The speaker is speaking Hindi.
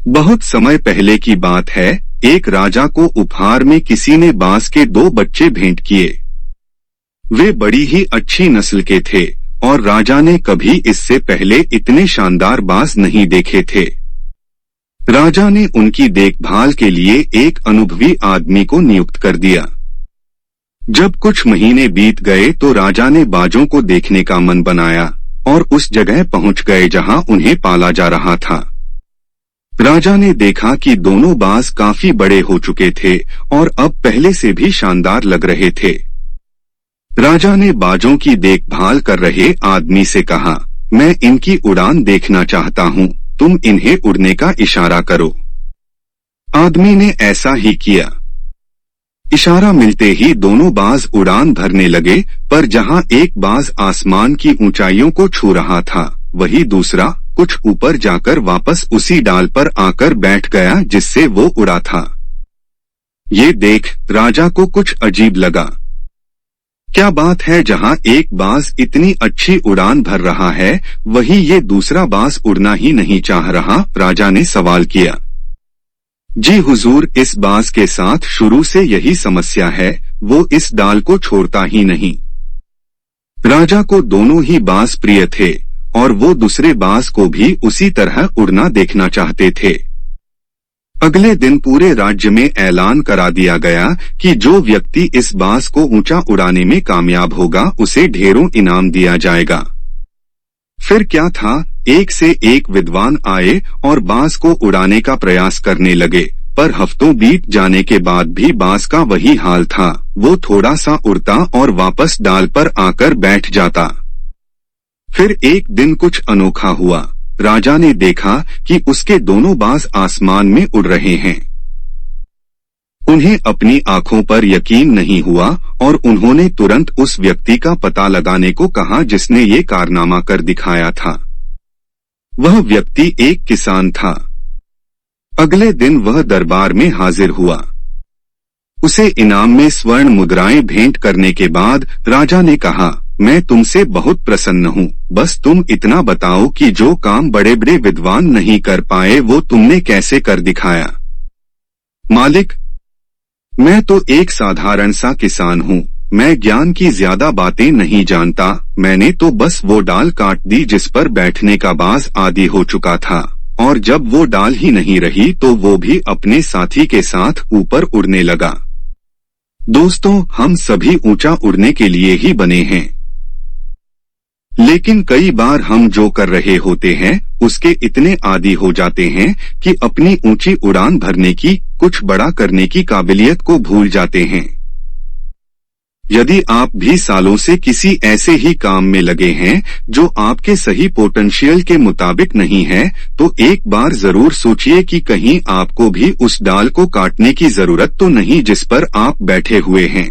बहुत समय पहले की बात है। एक राजा को उपहार में किसी ने बांस के 2 बच्चे भेंट किए। वे बड़ी ही अच्छी नस्ल के थे और राजा ने कभी इससे पहले इतने शानदार बांस नहीं देखे थे। राजा ने उनकी देखभाल के लिए एक अनुभवी आदमी को नियुक्त कर दिया। जब कुछ महीने बीत गए तो राजा ने बाजों को देखने का मन बनाया और उस जगह पहुंच गए जहां उन्हें पाला जा रहा था। राजा ने देखा कि दोनों बाज काफी बड़े हो चुके थे और अब पहले से भी शानदार लग रहे थे। राजा ने बाजों की देखभाल कर रहे आदमी से कहा, मैं इनकी उड़ान देखना चाहता हूँ, तुम इन्हें उड़ने का इशारा करो। आदमी ने ऐसा ही किया। इशारा मिलते ही दोनों बाज उड़ान भरने लगे, पर जहां एक बाज आसमान की ऊंचाइयों को छू रहा था, वही दूसरा कुछ ऊपर जाकर वापस उसी डाल पर आकर बैठ गया जिससे वो उड़ा था। ये देख राजा को कुछ अजीब लगा। क्या बात है, जहां एक बाज इतनी अच्छी उड़ान भर रहा है, वही ये दूसरा बाज उड़ना ही नहीं चाह रहा। राजा ने सवाल किया। जी हुजूर, इस बाज के साथ शुरू से यही समस्या है, वो इस डाल को छोड़ता ही नहीं। राजा को दोनों ही बाज प्रिय थे और वो दूसरे बाज को भी उसी तरह उड़ना देखना चाहते थे। अगले दिन पूरे राज्य में ऐलान करा दिया गया कि जो व्यक्ति इस बाज को ऊंचा उड़ाने में कामयाब होगा उसे ढेरों इनाम दिया जाएगा। फिर क्या था, एक से एक विद्वान आए और बाज को उड़ाने का प्रयास करने लगे, पर हफ्तों बीत जाने के बाद भी बाज का वही हाल था। वो थोड़ा सा उड़ता और वापस डाल पर आकर बैठ जाता। फिर एक दिन कुछ अनोखा हुआ। राजा ने देखा कि उसके दोनों बाज आसमान में उड़ रहे हैं। उन्हें अपनी आंखों पर यकीन नहीं हुआ और उन्होंने तुरंत उस व्यक्ति का पता लगाने को कहा जिसने ये कारनामा कर दिखाया था। वह व्यक्ति एक किसान था। अगले दिन वह दरबार में हाजिर हुआ। उसे इनाम में स्वर्ण मुद्राएं भेंट करने के बाद राजा ने कहा, मैं तुमसे बहुत प्रसन्न हूँ, बस तुम इतना बताओ कि जो काम बड़े बड़े विद्वान नहीं कर पाए वो तुमने कैसे कर दिखाया। मालिक, मैं तो एक साधारण सा किसान हूँ, मैं ज्ञान की ज्यादा बातें नहीं जानता। मैंने तो बस वो डाल काट दी जिस पर बैठने का बाज आदी हो चुका था, और जब वो डाल ही नहीं रही तो वो भी अपने साथी के साथ ऊपर उड़ने लगा। दोस्तों, हम सभी ऊंचा उड़ने के लिए ही बने हैं, लेकिन कई बार हम जो कर रहे होते हैं उसके इतने आदी हो जाते हैं कि अपनी ऊंची उड़ान भरने की, कुछ बड़ा करने की काबिलियत को भूल जाते हैं। यदि आप भी सालों से किसी ऐसे ही काम में लगे हैं जो आपके सही पोटेंशियल के मुताबिक नहीं है, तो एक बार जरूर सोचिए कि कहीं आपको भी उस डाल को काटने की जरूरत तो नहीं जिस पर आप बैठे हुए हैं।